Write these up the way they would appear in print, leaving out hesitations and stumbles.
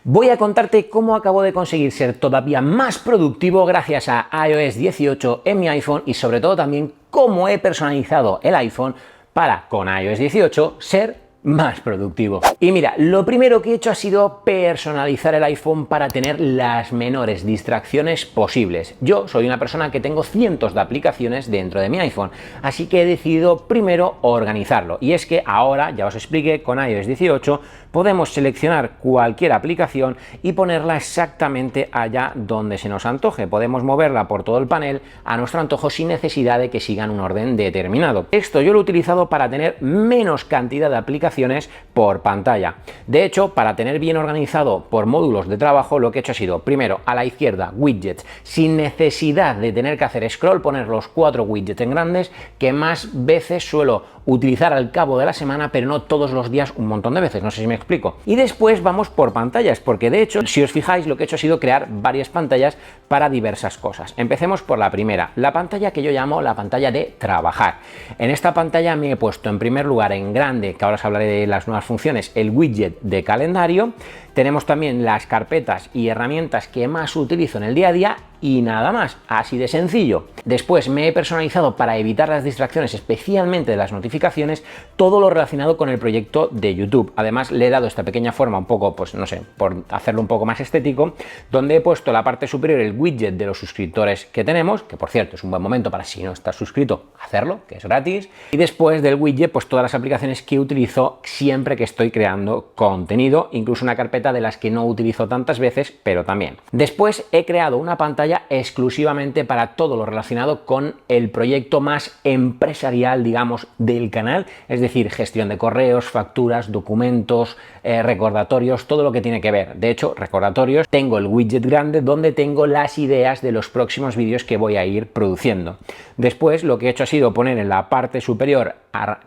Voy a contarte cómo acabo de conseguir ser todavía más productivo gracias a iOS 18 en mi iPhone y sobre todo también cómo he personalizado el iPhone para, con iOS 18, ser más productivo. Y mira, lo primero que he hecho ha sido personalizar el iPhone para tener las menores distracciones posibles. Yo soy una persona que tengo cientos de aplicaciones dentro de mi iPhone, así que he decidido primero organizarlo. Y es que ahora, ya os expliqué, con iOS 18 podemos seleccionar cualquier aplicación y ponerla exactamente allá donde se nos antoje. Podemos moverla por todo el panel a nuestro antojo sin necesidad de que sigan un orden determinado. Esto yo lo he utilizado para tener menos cantidad de aplicaciones por pantalla. De hecho, para tener bien organizado por módulos de trabajo, lo que he hecho ha sido, primero, a la izquierda, widgets, sin necesidad de tener que hacer scroll, poner los 4 widgets en grandes que más veces suelo utilizar al cabo de la semana, pero no todos los días un montón de veces, no sé si me explico. Y después vamos por pantallas, porque de hecho, si os fijáis, lo que he hecho ha sido crear varias pantallas para diversas cosas. Empecemos por la primera, la pantalla que yo llamo la pantalla de trabajar. En esta pantalla me he puesto en primer lugar en grande, que ahora os hablaré de las nuevas funciones, el widget de calendario. Tenemos también las carpetas y herramientas que más utilizo en el día a día y nada más, así de sencillo. Después me he personalizado para evitar las distracciones, especialmente de las notificaciones, todo lo relacionado con el proyecto de YouTube. Además le he dado esta pequeña forma un poco, pues no sé, por hacerlo un poco más estético, donde he puesto en la parte superior el widget de los suscriptores que tenemos, que por cierto es un buen momento para, si no estás suscrito, hacerlo, que es gratis. Y después del widget, pues todas las aplicaciones que utilizo siempre que estoy creando contenido, incluso una carpeta de las que no utilizo tantas veces, pero también. Después he creado una pantalla exclusivamente para todo lo relacionado con el proyecto más empresarial, digamos, del canal, es decir, gestión de correos, facturas, documentos, recordatorios, todo lo que tiene que ver. De hecho, recordatorios, tengo el widget grande donde tengo las ideas de los próximos vídeos que voy a ir produciendo. Después lo que he hecho ha sido poner en la parte superior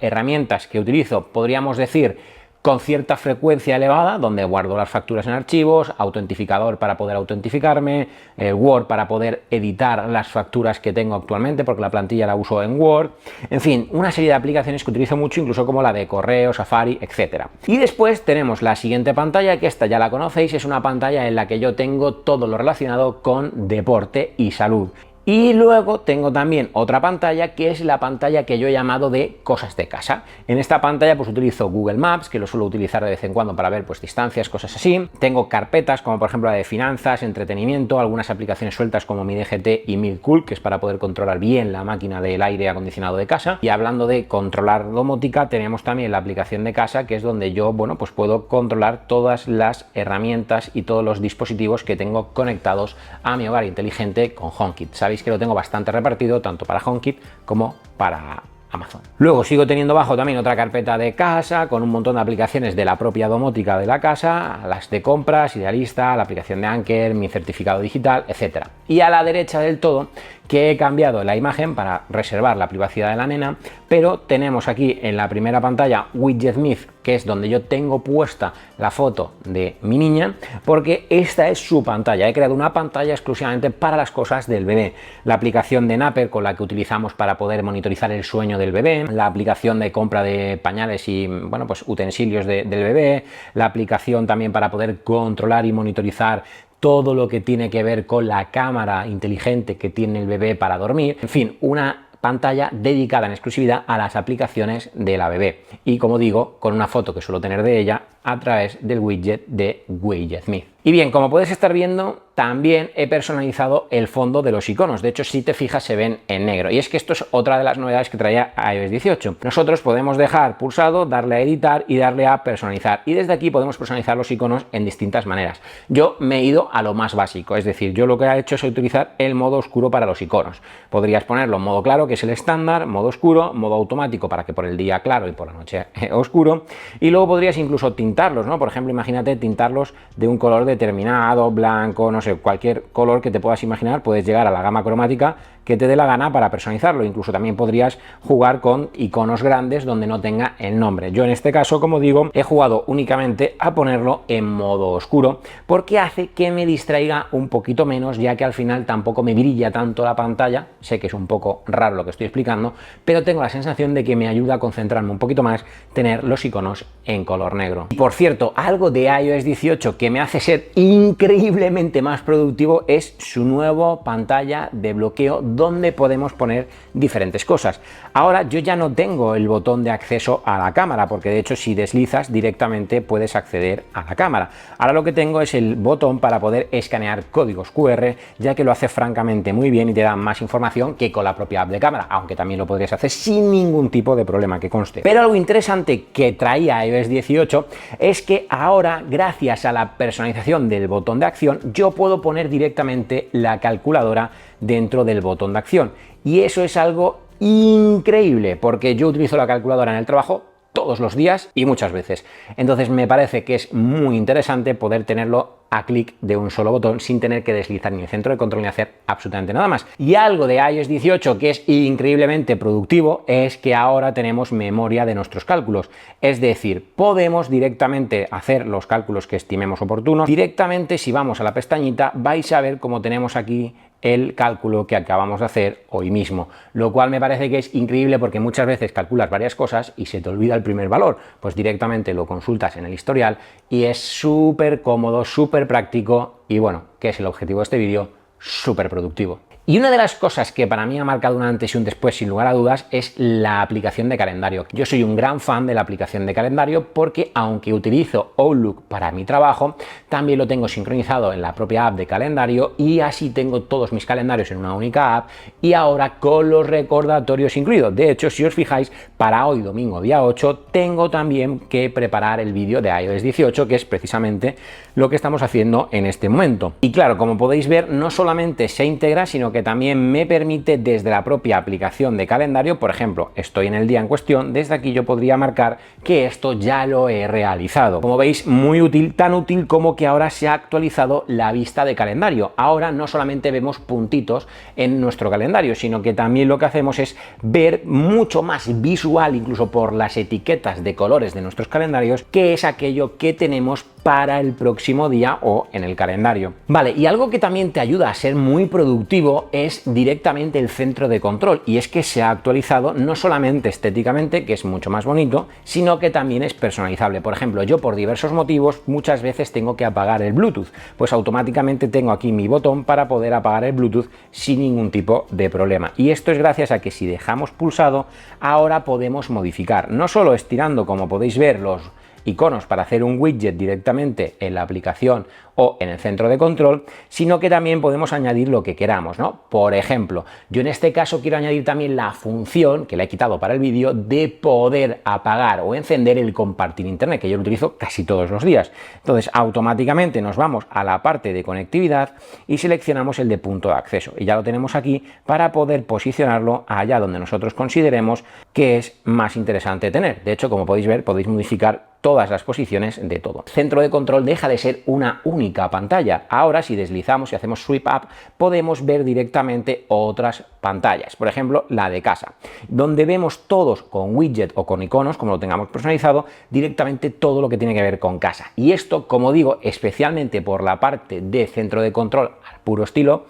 herramientas que utilizo, podríamos decir, con cierta frecuencia elevada, donde guardo las facturas en archivos, autentificador para poder autentificarme, Word para poder editar las facturas que tengo actualmente, porque la plantilla la uso en Word, en fin, una serie de aplicaciones que utilizo mucho, incluso como la de correo, Safari, etc. Y después tenemos la siguiente pantalla, que esta ya la conocéis, es una pantalla en la que yo tengo todo lo relacionado con deporte y salud. Y luego tengo también otra pantalla que es la pantalla que yo he llamado de cosas de casa. En esta pantalla pues utilizo Google Maps, que lo suelo utilizar de vez en cuando para ver pues distancias, cosas así. Tengo carpetas como por ejemplo la de finanzas, entretenimiento, algunas aplicaciones sueltas como mi DGT y Milcool, que es para poder controlar bien la máquina del aire acondicionado de casa. Y hablando de controlar domótica, tenemos también la aplicación de casa, que es donde yo, bueno, pues puedo controlar todas las herramientas y todos los dispositivos que tengo conectados a mi hogar inteligente con HomeKit. Sabéis que lo tengo bastante repartido tanto para HomeKit como para Amazon. Luego sigo teniendo bajo también otra carpeta de casa con un montón de aplicaciones de la propia domótica de la casa, las de compras, Idealista, la aplicación de Anker, mi certificado digital, etc. Y a la derecha del todo, que he cambiado la imagen para reservar la privacidad de la nena, pero tenemos aquí en la primera pantalla WidgetMe, que es donde yo tengo puesta la foto de mi niña, porque esta es su pantalla. He creado una pantalla exclusivamente para las cosas del bebé. La aplicación de Napper, con la que utilizamos para poder monitorizar el sueño del bebé, la aplicación de compra de pañales y, bueno, pues utensilios del bebé, la aplicación también para poder controlar y monitorizar todo lo que tiene que ver con la cámara inteligente que tiene el bebé para dormir, en fin, una pantalla dedicada en exclusividad a las aplicaciones de la bebé y, como digo, con una foto que suelo tener de ella a través del widget de WidgetMe. Y bien, como puedes estar viendo, también he personalizado el fondo de los iconos. De hecho, si te fijas, se ven en negro. Y es que esto es otra de las novedades que traía iOS 18. Nosotros podemos dejar pulsado, darle a editar y darle a personalizar. Y desde aquí podemos personalizar los iconos en distintas maneras. Yo me he ido a lo más básico. Es decir, yo lo que he hecho es utilizar el modo oscuro para los iconos. Podrías ponerlo en modo claro, que es el estándar, modo oscuro, modo automático para que por el día claro y por la noche oscuro. Y luego podrías incluso tintarlos, ¿no? Por ejemplo, imagínate tintarlos de un color determinado, blanco, no sé, cualquier color que te puedas imaginar. Puedes llegar a la gama cromática que te dé la gana para personalizarlo. Incluso también podrías jugar con iconos grandes donde no tenga el nombre. Yo en este caso, como digo, he jugado únicamente a ponerlo en modo oscuro porque hace que me distraiga un poquito menos, ya que al final tampoco me brilla tanto la pantalla. Sé que es un poco raro lo que estoy explicando, pero tengo la sensación de que me ayuda a concentrarme un poquito más tener los iconos en color negro. Y por cierto, algo de iOS 18 que me hace ser increíblemente más productivo es su nueva pantalla de bloqueo donde podemos poner diferentes cosas. Ahora yo ya no tengo el botón de acceso a la cámara, porque de hecho si deslizas directamente puedes acceder a la cámara. Ahora lo que tengo es el botón para poder escanear códigos QR, ya que lo hace francamente muy bien y te da más información que con la propia app de cámara, aunque también lo podrías hacer sin ningún tipo de problema, que conste. Pero algo interesante que traía iOS 18 es que ahora, gracias a la personalización del botón de acción, yo puedo poner directamente la calculadora dentro del botón de acción. Y eso es algo increíble, porque yo utilizo la calculadora en el trabajo todos los días y muchas veces. Entonces me parece que es muy interesante poder tenerlo a clic de un solo botón sin tener que deslizar ni el centro de control ni hacer absolutamente nada más. Y algo de iOS 18 que es increíblemente productivo es que ahora tenemos memoria de nuestros cálculos. Es decir, podemos directamente hacer los cálculos que estimemos oportunos. Directamente, si vamos a la pestañita, vais a ver cómo tenemos aquí el cálculo que acabamos de hacer hoy mismo, lo cual me parece que es increíble porque muchas veces calculas varias cosas y se te olvida el primer valor, pues directamente lo consultas en el historial y es súper cómodo, súper práctico y bueno, que es el objetivo de este vídeo, súper productivo. Y una de las cosas que para mí ha marcado un antes y un después, sin lugar a dudas, es la aplicación de calendario. Yo soy un gran fan de la aplicación de calendario porque, aunque utilizo Outlook para mi trabajo, también lo tengo sincronizado en la propia app de calendario y así tengo todos mis calendarios en una única app y ahora con los recordatorios incluidos. De hecho, si os fijáis, para hoy, domingo, día 8, tengo también que preparar el vídeo de iOS 18, que es precisamente lo que estamos haciendo en este momento. Y claro, como podéis ver, no solamente se integra, sino que también me permite desde la propia aplicación de calendario, por ejemplo, estoy en el día en cuestión, desde aquí yo podría marcar que esto ya lo he realizado. Como veis, muy útil, tan útil como que ahora se ha actualizado la vista de calendario. Ahora no solamente vemos puntitos en nuestro calendario, sino que también lo que hacemos es ver mucho más visual, incluso por las etiquetas de colores de nuestros calendarios, qué es aquello que tenemos para el próximo día o en el calendario. Vale, y algo que también te ayuda a ser muy productivo es directamente el centro de control, y es que se ha actualizado no solamente estéticamente, que es mucho más bonito, sino que también es personalizable. Por ejemplo, yo por diversos motivos muchas veces tengo que apagar el Bluetooth, pues automáticamente tengo aquí mi botón para poder apagar el Bluetooth sin ningún tipo de problema. Y esto es gracias a que si dejamos pulsado, ahora podemos modificar, no solo estirando, como podéis ver, los iconos para hacer un widget directamente en la aplicación o en el centro de control, sino que también podemos añadir lo que queramos, ¿no? Por ejemplo, yo en este caso quiero añadir también la función, que la he quitado para el vídeo, de poder apagar o encender el compartir internet, que yo lo utilizo casi todos los días. Entonces, automáticamente nos vamos a la parte de conectividad y seleccionamos el de punto de acceso. Y ya lo tenemos aquí para poder posicionarlo allá donde nosotros consideremos que es más interesante tener. De hecho, como podéis ver, podéis modificar todas las posiciones de todo. Centro de control deja de ser una única pantalla. Ahora, si deslizamos y hacemos sweep up, podemos ver directamente otras pantallas. Por ejemplo, la de casa, donde vemos todos con widget o con iconos, como lo tengamos personalizado, directamente todo lo que tiene que ver con casa. Y esto, como digo, especialmente por la parte de centro de control al puro estilo,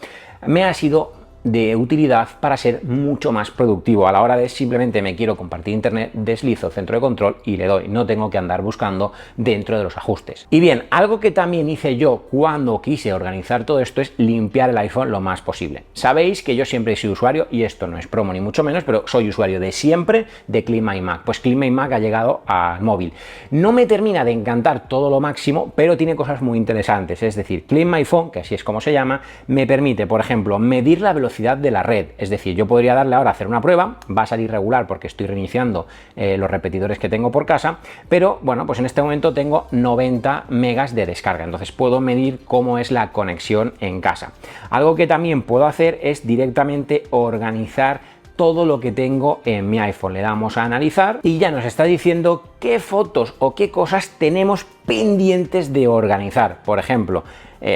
me ha sido de utilidad para ser mucho más productivo a la hora de simplemente me quiero compartir internet, deslizo centro de control y le doy, no tengo que andar buscando dentro de los ajustes. Y bien, algo que también hice yo cuando quise organizar todo esto es limpiar el iPhone lo más posible. Sabéis que yo siempre he sido usuario, y esto no es promo ni mucho menos, pero soy usuario de siempre de Clean My Mac. Pues Clean My Mac ha llegado al móvil. No me termina de encantar todo lo máximo, pero tiene cosas muy interesantes. Es decir, Clean My Phone, que así es como se llama, me permite, por ejemplo, medir la velocidad de la red. Es decir, yo podría darle ahora a hacer una prueba, va a salir regular porque estoy reiniciando los repetidores que tengo por casa, pero bueno, pues en este momento tengo 90 megas de descarga, entonces puedo medir cómo es la conexión en casa. Algo que también puedo hacer es directamente organizar todo lo que tengo en mi iPhone. Le damos a analizar y ya nos está diciendo qué fotos o qué cosas tenemos pendientes de organizar. Por ejemplo,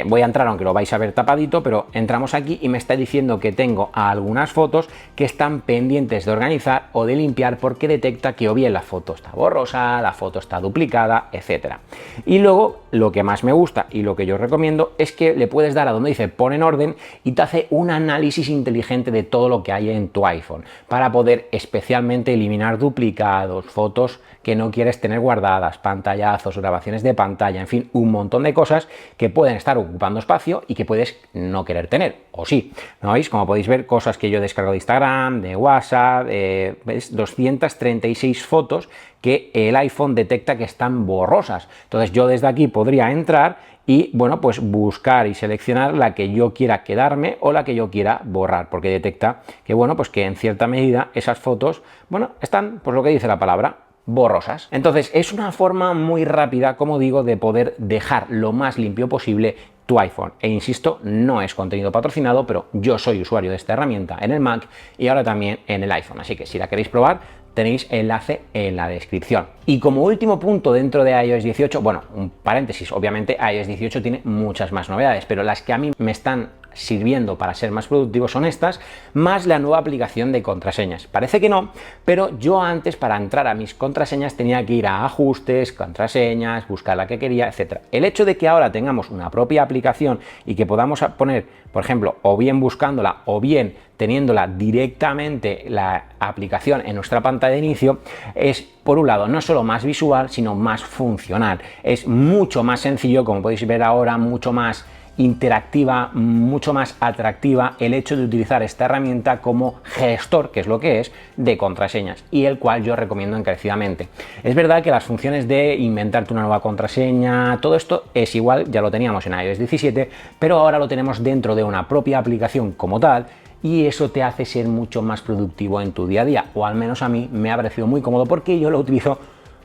voy a entrar, aunque lo vais a ver tapadito, pero entramos aquí y me está diciendo que tengo algunas fotos que están pendientes de organizar o de limpiar porque detecta que o bien la foto está borrosa, la foto está duplicada, etcétera. Y luego, lo que más me gusta y lo que yo recomiendo es que le puedes dar a donde dice pon en orden y te hace un análisis inteligente de todo lo que hay en tu iPhone para poder especialmente eliminar duplicados, fotos que no quieres tener guardadas, pantallazos, grabaciones de pantalla, en fin, un montón de cosas que pueden estar ocupando espacio y que puedes no querer tener, o sí, ¿no veis? Como podéis ver, cosas que yo descargo de Instagram, de WhatsApp, ¿ves? 236 fotos que el iPhone detecta que están borrosas. Entonces yo desde aquí podría entrar y, bueno, pues buscar y seleccionar la que yo quiera quedarme o la que yo quiera borrar, porque detecta que, bueno, pues que en cierta medida esas fotos, bueno, están, pues lo que dice la palabra, borrosas. Entonces es una forma muy rápida, como digo, de poder dejar lo más limpio posible tu iPhone. E insisto, no es contenido patrocinado, pero yo soy usuario de esta herramienta en el Mac y ahora también en el iPhone. Así que si la queréis probar, tenéis enlace en la descripción. Y como último punto dentro de iOS 18, bueno, un paréntesis, obviamente iOS 18 tiene muchas más novedades, pero las que a mí me están sirviendo para ser más productivo son estas, más la nueva aplicación de contraseñas. Parece que no, pero yo antes para entrar a mis contraseñas tenía que ir a ajustes, contraseñas, buscar la que quería, etc. El hecho de que ahora tengamos una propia aplicación y que podamos poner, por ejemplo, o bien buscándola o bien teniéndola directamente la aplicación en nuestra pantalla de inicio, es por un lado no solo más visual, sino más funcional. Es mucho más sencillo, como podéis ver ahora, mucho más interactiva, mucho más atractiva el hecho de utilizar esta herramienta como gestor, que es lo que es, de contraseñas, y el cual yo recomiendo encarecidamente. Es verdad que las funciones de inventarte una nueva contraseña, todo esto es igual, ya lo teníamos en iOS 17, pero ahora lo tenemos dentro de una propia aplicación como tal, y eso te hace ser mucho más productivo en tu día a día, o al menos a mí me ha parecido muy cómodo porque yo lo utilizo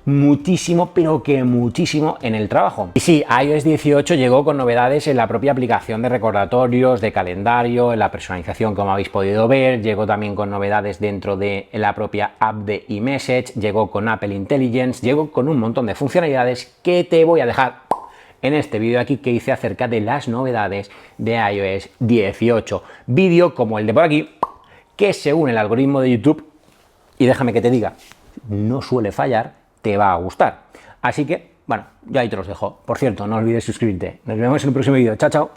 muchísimo, pero que muchísimo en el trabajo. Y sí, iOS 18 llegó con novedades en la propia aplicación de recordatorios, de calendario, en la personalización, como habéis podido ver, llegó también con novedades dentro de la propia app de iMessage, llegó con Apple Intelligence, llegó con un montón de funcionalidades que te voy a dejar en este vídeo aquí que hice acerca de las novedades de iOS 18. Vídeo como el de por aquí, que según el algoritmo de YouTube, y déjame que te diga, no suele fallar, te va a gustar. Así que, bueno, yo ahí te los dejo. Por cierto, no olvides suscribirte. Nos vemos en el próximo vídeo. Chao, chao.